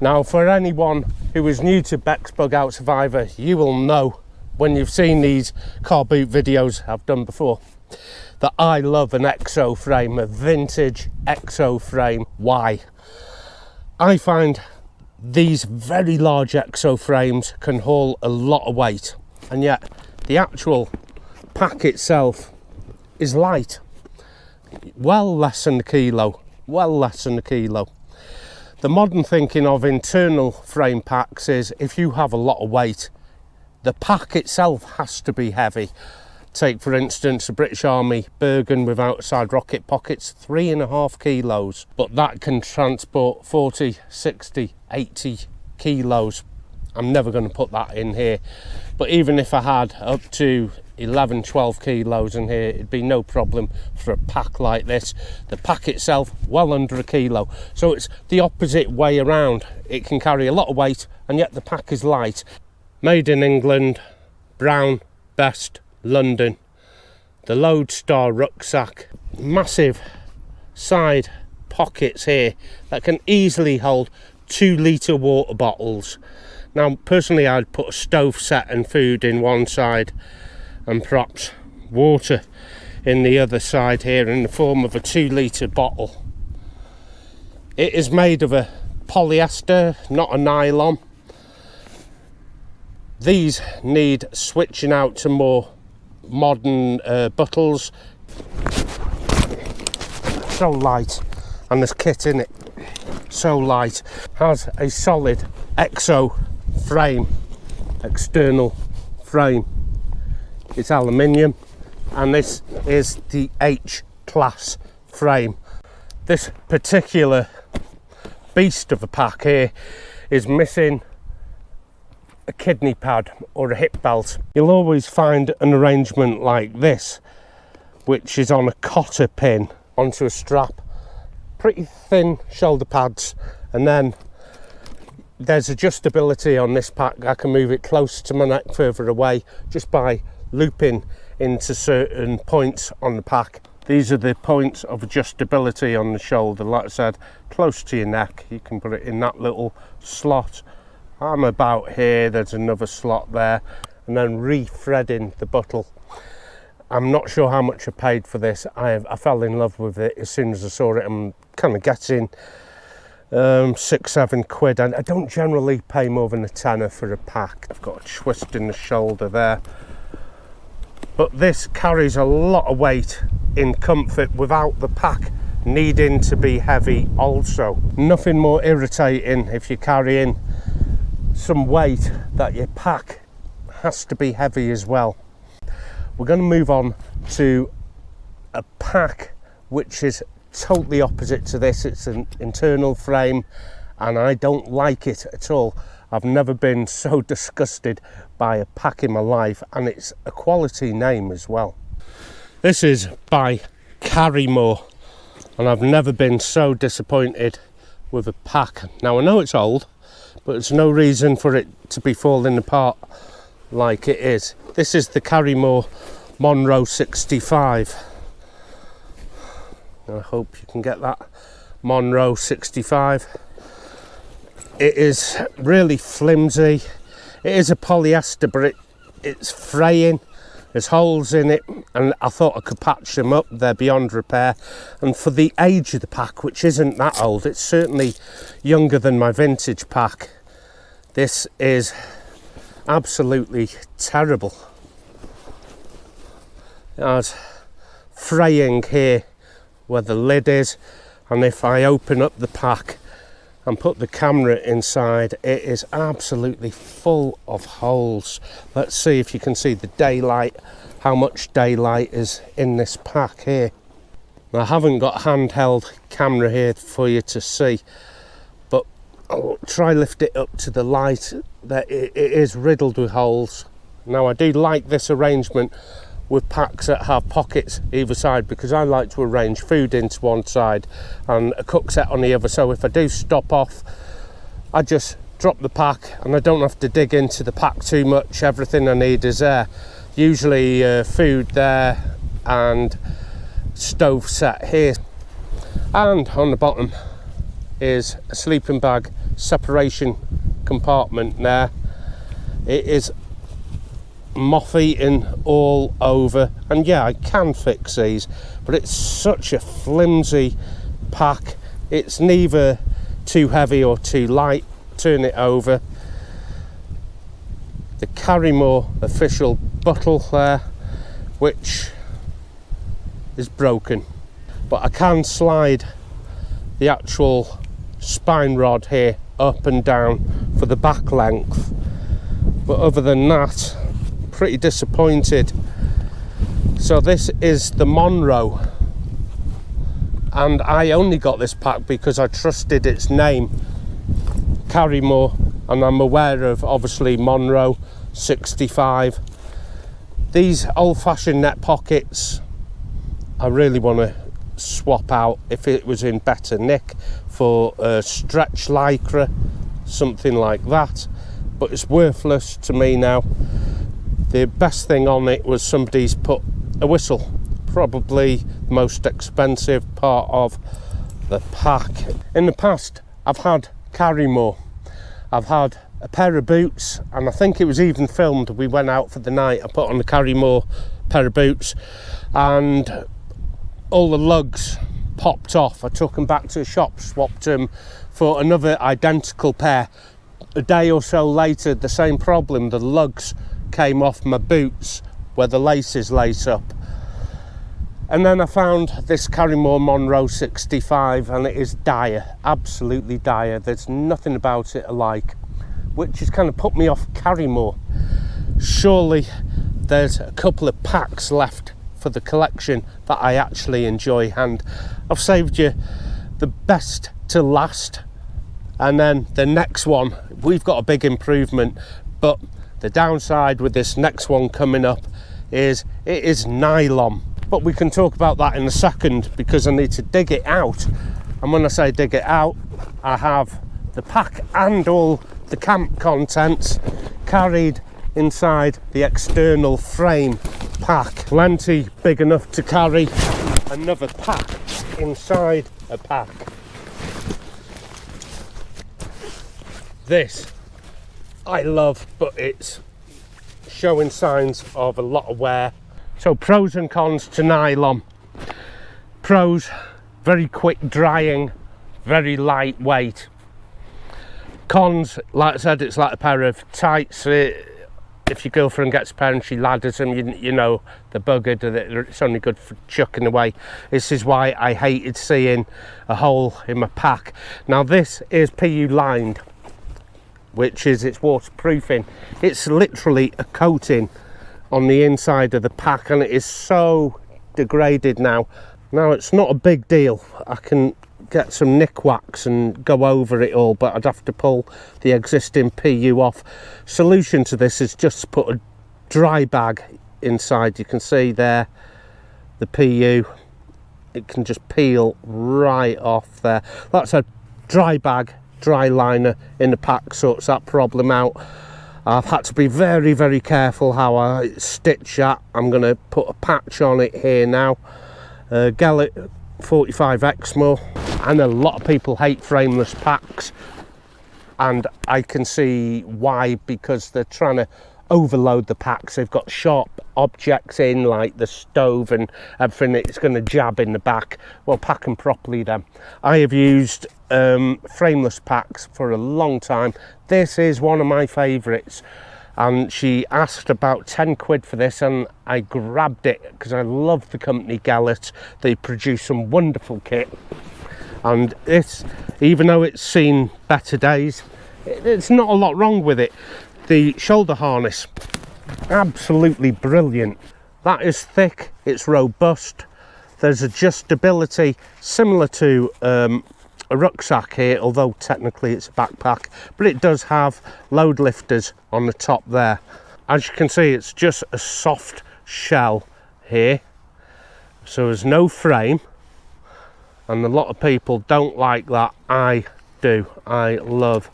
Now, for anyone who is new to Beck's Bug Out Survivor, you will know when you've seen these car boot videos I've done before that I love an exo frame, a vintage exo frame. Why? I find these very large exo frames can haul a lot of weight, and yet the actual pack itself is light, well less than a kilo, well less than a kilo. The modern thinking of internal frame packs is if you have a lot of weight, the pack itself has to be heavy. Take for instance the British Army Bergen with outside rocket pockets, 3.5 kilos, but that can transport 40, 60, 80 kilos. I'm never going to put that in here, but even if I had up to 11, 12 kilos in here, it'd be no problem for a pack like this. The pack itself, well under a kilo. So it's the opposite way around. It can carry a lot of weight and yet the pack is light. Made in England, Brown, Best, London. The Loadstar rucksack. Massive side pockets here that can easily hold 2-litre water bottles. Now personally I'd put a stove set and food in one side and perhaps water in the other side here in the form of a 2-litre bottle. It is made of a polyester, not a nylon. These need switching out to more modern bottles. So light, and there's kit in it, so light. Has a solid exo frame, external frame. It's aluminium, and this is the H class frame. This particular beast of a pack here is missing a kidney pad or a hip belt. You'll always find an arrangement like this, which is on a cotter pin onto a strap, pretty thin shoulder pads, and then there's adjustability on this pack. I can move it close to my neck, further away, just by looping into certain points on the pack. These are the points of adjustability on the shoulder. Like I said, close to your neck, you can put it in that little slot. I'm about here, there's another slot there, and then re-threading the buttle. I'm not sure how much I paid for this. I fell in love with it as soon as I saw it. I'm kind of getting 6-7 quid, and I don't generally pay more than a tenner for a pack. I've got a twist in the shoulder there, but this carries a lot of weight in comfort without the pack needing to be heavy also. Nothing more irritating if you're carrying some weight that your pack has to be heavy as well. We're going to move on to a pack which is totally opposite to this. It's an internal frame and I don't like it at all. I've never been so disgusted by a pack in my life, and it's a quality name as well. This is by Carrymore, and I've never been so disappointed with a pack. Now I know it's old, but it's no reason for it to be falling apart like it is. This is the Carrymore Monroe 65. I hope you can get that. Monroe 65. It is really flimsy. It is a polyester, but it's fraying. There's holes in it, and I thought I could patch them up. They're beyond repair. And for the age of the pack, which isn't that old, it's certainly younger than my vintage pack, this is absolutely terrible. There's fraying here where the lid is, and if I open up the pack and put the camera inside, it is absolutely full of holes. Let's see if you can see the daylight, how much daylight is in this pack here. I haven't got a handheld camera here for you to see, but I'll try lift it up to the light. That it is riddled with holes. Now I do like this arrangement with packs that have pockets either side, because I like to arrange food into one side and a cook set on the other, so if I do stop off I just drop the pack and I don't have to dig into the pack too much. Everything I need is there, usually food there and stove set here, and on the bottom is a sleeping bag separation compartment there. It is moth eaten all over, and yeah, I can fix these, but it's such a flimsy pack. It's neither too heavy or too light. Turn it over. The Carrymore official bottle there, which is broken, but I can slide the actual spine rod here up and down for the back length, but other than that, pretty disappointed. So this is the Monroe, and I only got this pack because I trusted its name, Carrymore, and I'm aware of obviously Monroe 65. These old-fashioned net pockets I really want to swap out if it was in better nick for a stretch lycra, something like that, but it's worthless to me now. The best thing on it was somebody's put a whistle, probably the most expensive part of the pack. In the past I've had Carrymore, I've had a pair of boots, and I think it was even filmed. We went out for the night, I put on the Carrymore pair of boots and all the lugs popped off. I took them back to the shop, swapped them for another identical pair. A day or so later, the same problem, the lugs came off my boots where the laces lace up. And then I found this Carrymore Monroe 65, and it is dire, absolutely dire. There's nothing about it I like, which has kind of put me off Carrymore. Surely there's a couple of packs left for the collection that I actually enjoy, and I've saved you the best to last. And then the next one, we've got a big improvement, but the downside with this next one coming up is it is nylon. But we can talk about that in a second, because I need to dig it out. And when I say dig it out, I have the pack and all the camp contents carried inside the external frame pack. Plenty big enough to carry another pack inside a pack. This I love, but it's showing signs of a lot of wear. So pros and cons to nylon. Pros, very quick drying, very lightweight. Cons, like I said, it's like a pair of tights. If your girlfriend gets a pair and she ladders them, you know they're buggered, it's only good for chucking away. This is why I hated seeing a hole in my pack. Now this is PU lined, which is its waterproofing. It's literally a coating on the inside of the pack, and it is so degraded now. Now it's not a big deal. I can get some nick wax and go over it all, but I'd have to pull the existing PU off. Solution to this is just to put a dry bag inside. You can see there the PU, it can just peel right off there. That's a dry bag, dry liner in the pack, sorts that problem out. I've had to be very, very careful how I stitch that. I'm going to put a patch on it here now. Gellert 45 Exmoor, and a lot of people hate frameless packs, and I can see why, because they're trying to overload the packs. They've got sharp objects in, like the stove and everything. It's going to jab in the back. Well, pack them properly then. I have used frameless packs for a long time. This is one of my favourites, and she asked about 10 quid for this, and I grabbed it because I love the company Gellert. They produce some wonderful kit, and this, even though it's seen better days, it's not a lot wrong with it. The shoulder harness, absolutely brilliant. That is thick, it's robust, there's adjustability similar to a rucksack here, although technically it's a backpack, but it does have load lifters on the top there. As you can see, it's just a soft shell here, so there's no frame, and a lot of people don't like that. I do. I love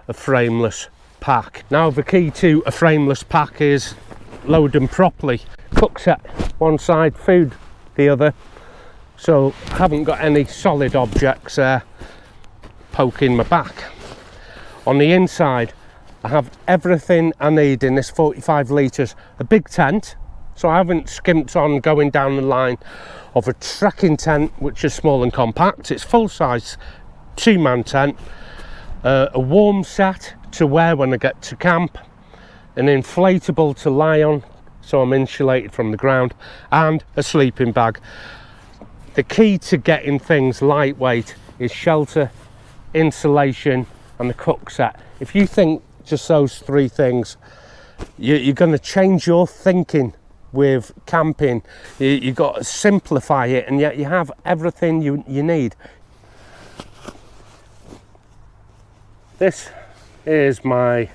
a frameless pack. Now the key to a frameless pack is load them properly. Cook set one side, food the other, so haven't got any solid objects there. poking my back. On the inside, I have everything I need in this 45 litres. A big tent, so I haven't skimped on going down the line of a trekking tent, which is small and compact. It's full size 2-man tent, a warm set to wear when I get to camp, an inflatable to lie on so I'm insulated from the ground, and a sleeping bag. The key to getting things lightweight is shelter, insulation and the cook set. If you think just those 3 things, you're going to change your thinking with camping. You've got to simplify it, and yet you have everything you need. This is my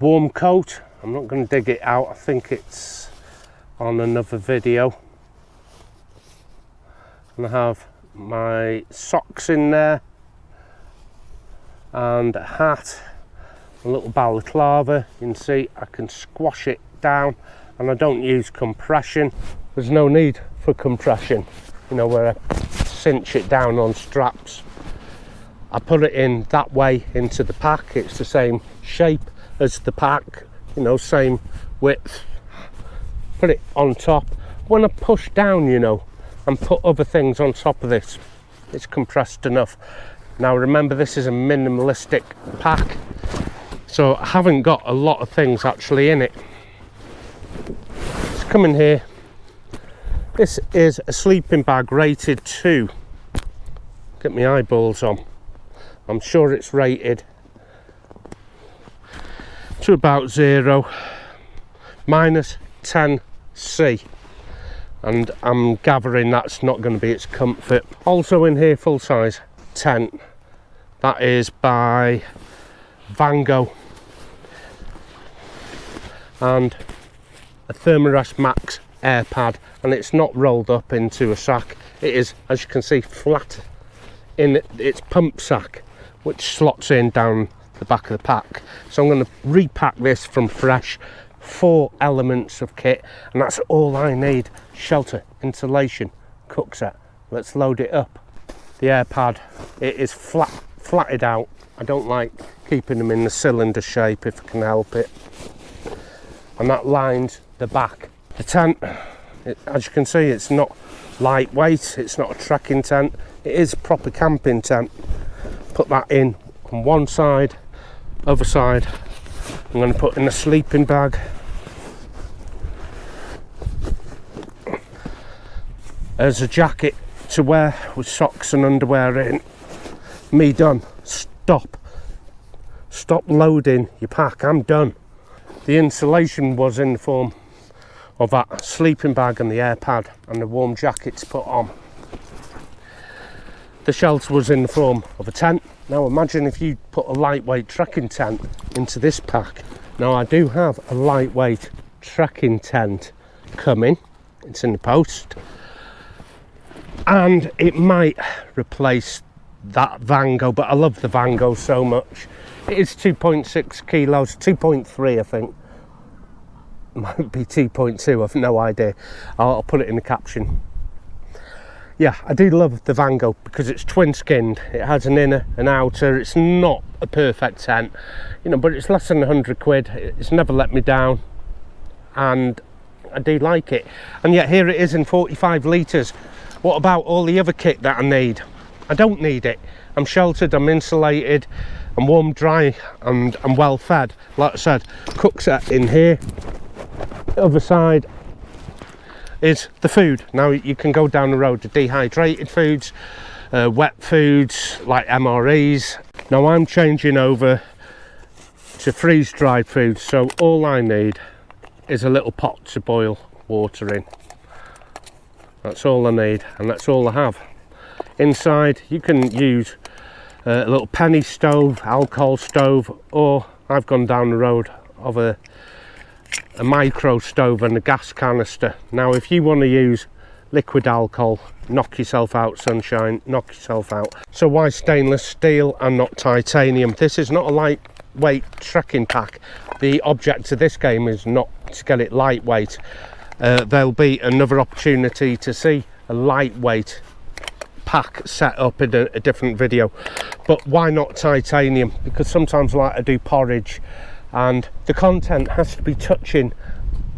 warm coat. I'm not going to dig it out, I think it's on another video. And I have my socks in there, and a hat, a little balaclava. You can see I can squash it down, and I don't use compression. There's no need for compression, you know, where I cinch it down on straps. I put it in that way into the pack. It's the same shape as the pack, you know, same width. Put it on top. When I push down, you know, and put other things on top of this, it's compressed enough. Now remember, this is a minimalistic pack, so I haven't got a lot of things actually in it. Let's come in here. This is a sleeping bag rated 2. Get my eyeballs on. I'm sure it's rated to about 0, minus 10C. And I'm gathering that's not going to be its comfort. Also in here, full size tent. That is by Gogh. And a Thermarest Max air pad. And it's not rolled up into a sack. It is, as you can see, flat in its pump sack, which slots in down the back of the pack. So I'm going to repack this from fresh. 4 elements of kit, and that's all I need. Shelter, insulation, cook set. Let's load it up. The air pad, it is flatted out. I don't like keeping them in the cylinder shape if I can help it. And that lines the back. The tent, as you can see, it's not lightweight, it's not a trekking tent, it is a proper camping tent. Put that in on one side, other side. I'm going to put in a sleeping bag. There's a jacket to wear with socks and underwear in. Me done. Stop loading your pack. I'm done. The insulation was in the form of that sleeping bag and the air pad and the warm jacket to put on. The shelter was in the form of a tent. Now imagine if you put a lightweight trekking tent into this pack. Now I do have a lightweight trekking tent coming. It's in the post. And it might replace that Gogh, but I love the Gogh so much. It is 2.6 kilos, 2.3 I think. It might be 2.2, I've no idea. I'll put it in the caption. Yeah, I do love the Gogh because it's twin skinned. It has an inner and outer. It's not a perfect tent, you know, but it's less than 100 quid. It's never let me down, and I do like it. And yet here it is in 45 litres. What about all the other kit that I need? I don't need it. I'm sheltered, I'm insulated, I'm warm, dry, and I'm well fed. Like I said, cook set in here. The other side is the food. Now you can go down the road to dehydrated foods, wet foods like MREs. Now I'm changing over to freeze-dried foods, so all I need is a little pot to boil water in. That's all I need, and that's all I have. Inside you can use a little penny stove, alcohol stove, or I've gone down the road of a micro stove and a gas canister. Now if you want to use liquid alcohol, knock yourself out, sunshine, knock yourself out. So why stainless steel and not titanium? This is not a lightweight trekking pack. The object of this game is not to get it lightweight. There'll be another opportunity to see a lightweight pack set up in a different video. But why not titanium? Because sometimes I like to do porridge and the content has to be touching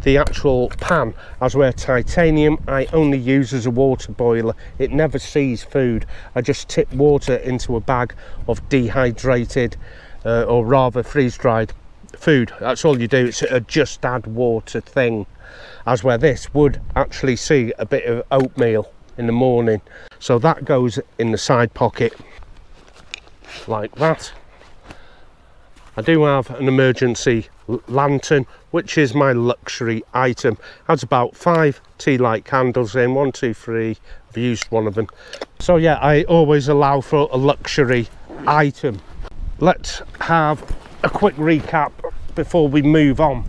the actual pan, as where titanium I only use as a water boiler. It never sees food. I just tip water into a bag of dehydrated or rather freeze-dried food. That's all you do. It's a just add water thing, as where this would actually see a bit of oatmeal in the morning. So that goes in the side pocket like that. I do have an emergency lantern, which is my luxury item. Has about 5 tea light candles in, 1, 2, 3. I've used one of them. So yeah, I always allow for a luxury item. Let's have a quick recap before we move on.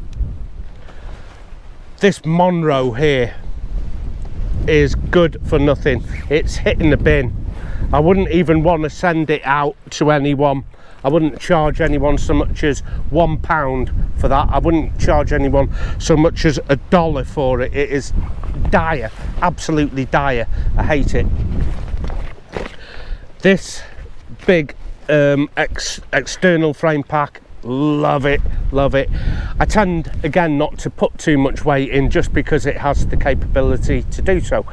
This Monroe here is good for nothing. It's hitting the bin. I wouldn't even want to send it out to anyone. I wouldn't charge anyone so much as £1 for that. I wouldn't charge anyone so much as $1 for it. It is dire, absolutely dire. I hate it. This big external frame pack, love it, love it. I tend again not to put too much weight in just because it has the capability to do so.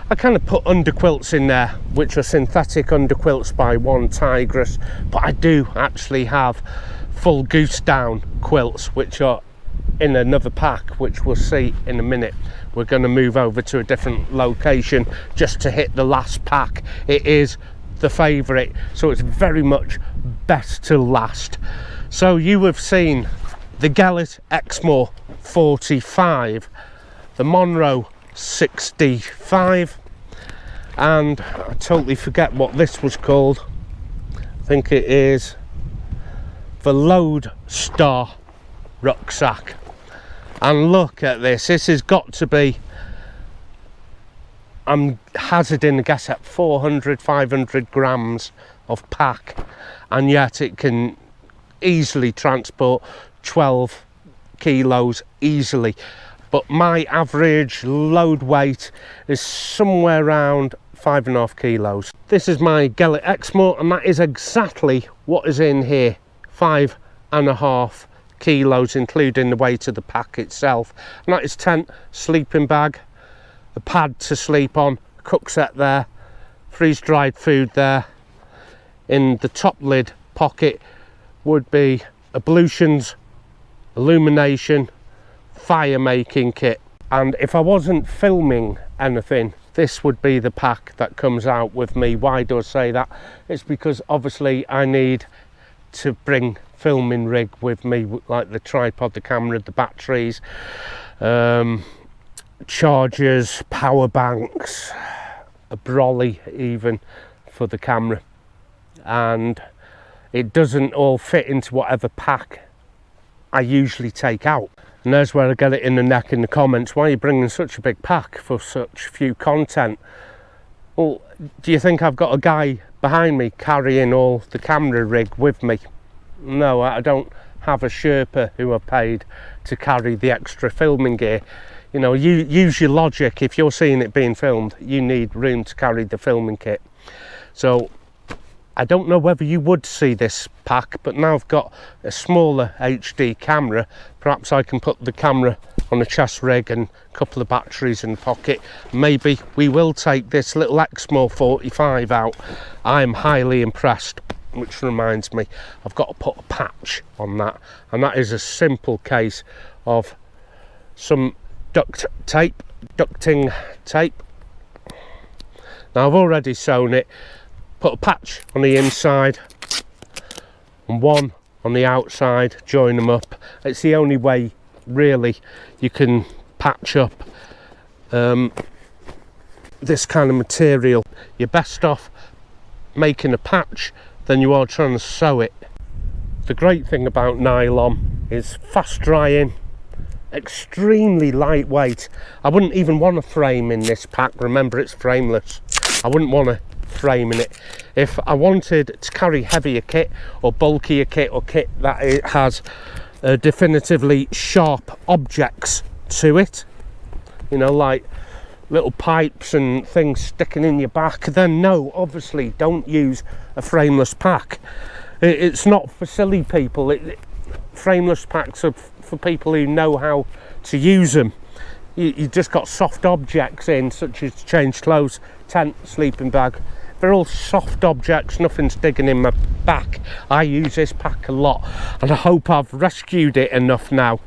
I kind of put underquilts in there, which are synthetic underquilts by One Tigress, but I do actually have full goose down quilts which are in another pack, which we'll see in a minute. We're going to move over to a different location just to hit the last pack. It is the favourite, so it's very much best to last. So you have seen the Gogh Exmoor 45, the Monroe 65, and I totally forget what this was called. I think it is the Loadstar rucksack. And look at this, this has got to be, I'm hazarding a guess at 400-500 grams of pack, and yet it can easily transport 12 kilos easily. But my average load weight is somewhere around 5.5 kilos. This is my Gogh Exmoor, and that is exactly what is in here, 5.5 kilos, including the weight of the pack itself. And that is tent, sleeping bag, a pad to sleep on, cook set there, freeze-dried food there. In the top lid pocket would be ablutions, illumination, fire making kit. And if I wasn't filming anything, this would be the pack that comes out with me. Why do I say that? It's because obviously I need to bring filming rig with me, like the tripod, the camera, the batteries, chargers, power banks, a brolly even for the camera. And it doesn't all fit into whatever pack I usually take out. And there's where I get it in the neck in the comments. Why are you bringing such a big pack for such few content? Well, do you think I've got a guy behind me carrying all the camera rig with me? No, I don't have a Sherpa who are paid to carry the extra filming gear. You know, you use your logic. If you're seeing it being filmed, you need room to carry the filming kit. So I don't know whether you would see this pack, but now I've got a smaller HD camera, perhaps I can put the camera on a chest rig and a couple of batteries in the pocket. Maybe we will take this little Exmoor 45 out. I'm highly impressed, which reminds me, I've got to put a patch on that, and that is a simple case of some ducting tape. Now I've already sewn it. Put a patch on the inside and one on the outside, join them up. It's the only way really you can patch up this kind of material. You're best off making a patch than you are trying to sew it. The great thing about nylon is fast drying, extremely lightweight. I wouldn't even want a frame in this pack. Remember, it's frameless. I wouldn't want a frame in it. If I wanted to carry heavier kit or bulkier kit, or kit that it has definitively sharp objects to it, you know, like little pipes and things sticking in your back, then no, obviously don't use a frameless pack. It's not for silly people. Frameless packs are for people who know how to use them. You just got soft objects in, such as change clothes, tent, sleeping bag. They're all soft objects, nothing's digging in my back. I use this pack a lot, and I hope I've rescued it enough now.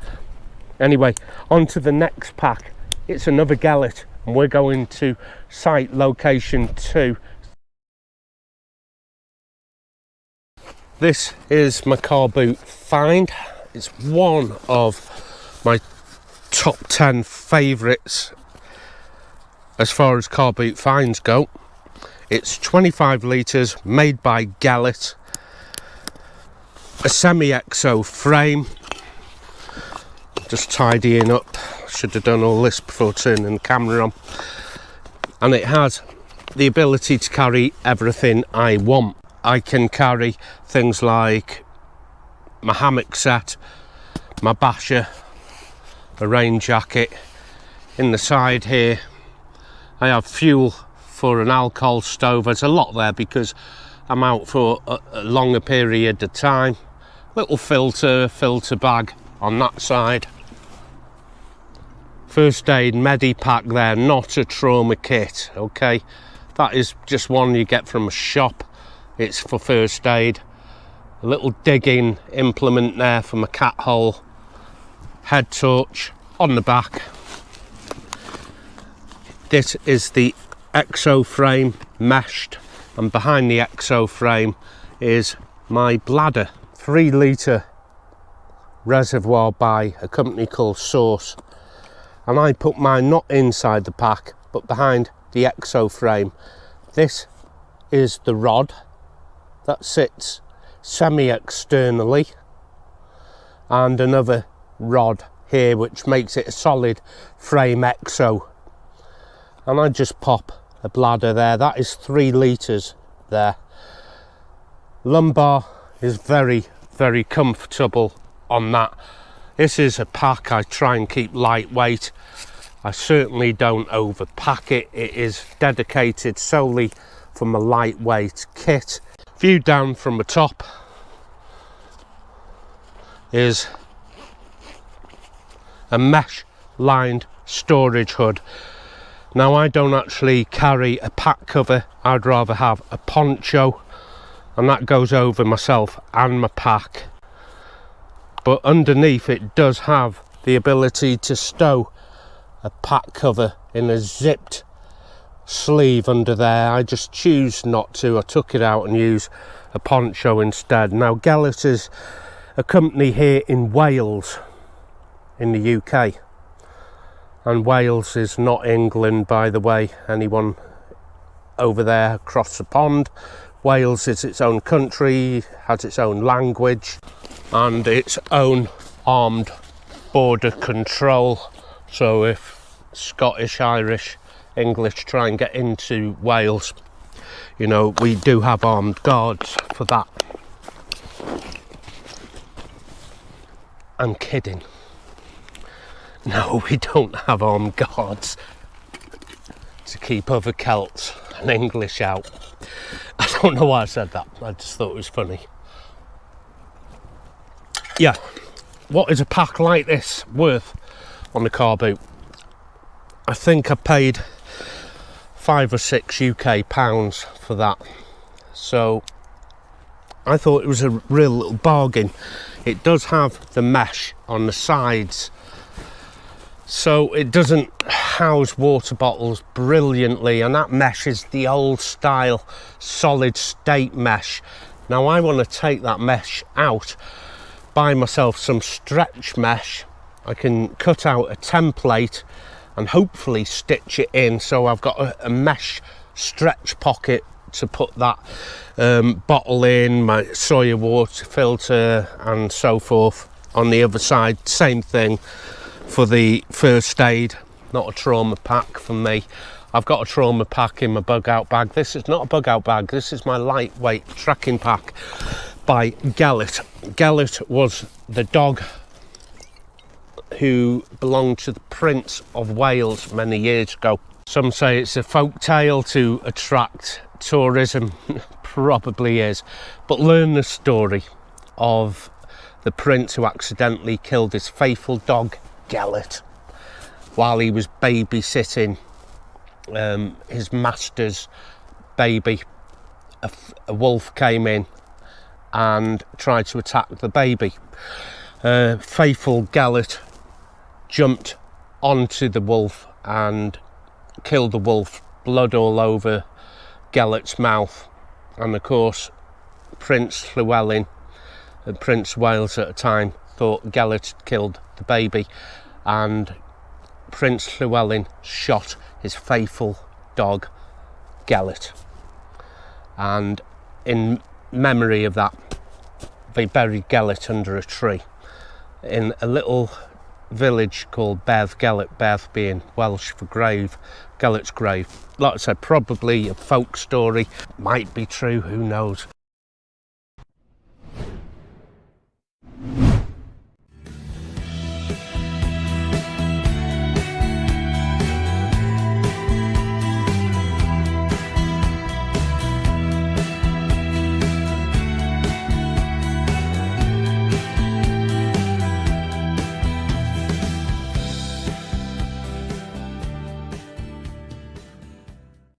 Anyway, on to the next pack. It's another Gallet, and we're going to site location 2. This is my car boot find. It's one of my top 10 favourites as far as car boot finds go. It's 25 litres, made by Gallet, a semi-exo frame. Just tidying up, should have done all this before turning the camera on. And it has the ability to carry everything I want. I can carry things like my hammock set, my basher, a rain jacket. In the side here I have fuel for an alcohol stove. There's a lot there because I'm out for a longer period of time. Little filter bag on that side. First aid medipack there, not a trauma kit, okay? That is just one you get from a shop. It's for first aid. A little digging implement there for my cat hole. Head torch on the back. This is the exo frame, meshed, and behind the exo frame is my bladder. 3 litre reservoir by a company called Source. And I put mine not inside the pack, but behind the exo frame. This is the rod that sits semi-externally, and another rod here which makes it a solid frame exo. And I just pop a bladder there. That is 3 litres there. Lumbar is very, very comfortable on that. This is a pack I try and keep lightweight. I certainly don't overpack it. It is dedicated solely for my lightweight kit. View down from the top is a mesh lined storage hood. Now I don't actually carry a pack cover, I'd rather have a poncho, and that goes over myself and my pack. But underneath it does have the ability to stow a pack cover in a zipped sleeve under there. I just choose not to. I took it out and use a poncho instead. Now Gallet is a company here in Wales in the UK, and Wales is not England, by the way, anyone over there across the pond. Wales is its own country, has its own language and its own armed border control. So if Scottish, Irish, English try and get into Wales, you know, we do have armed guards for that. I'm kidding. No, we don't have armed guards to keep other Celts and English out. I don't know why I said that. I just thought it was funny. Yeah, what is a pack like this worth on the car boot? I think I paid £5 or £6 UK pounds for that. So I thought it was a real little bargain. It does have the mesh on the sides, so it doesn't house water bottles brilliantly, and that mesh is the old style solid state mesh. Now I want to take that mesh out, buy myself some stretch mesh. I can cut out a template and hopefully stitch it in, so I've got a mesh stretch pocket to put that bottle in, my soya water filter and so forth. On the other side, same thing for the first aid. Not a trauma pack for me. I've got a trauma pack in my bug out bag. This is not a bug out bag, this is my lightweight trekking pack by Gallet. Gallet was the dog who belonged to the Prince of Wales many years ago. Some say it's a folk tale to attract tourism. Probably is, but learn the story of the prince who accidentally killed his faithful dog Gellet while he was babysitting his master's baby. A wolf came in and tried to attack the baby. Faithful Gellet jumped onto the wolf and killed the wolf, blood all over Gellet's mouth. And of course, Prince Llewellyn, Prince Wales at the time, thought Gellet had killed the baby, and Prince Llewellyn shot his faithful dog Gellet. And in memory of that, they buried Gellet under a tree in a little village called Beth, Gellet, Beth being Welsh for grave, Gellet's grave. Like I said, probably a folk story, might be true, who knows.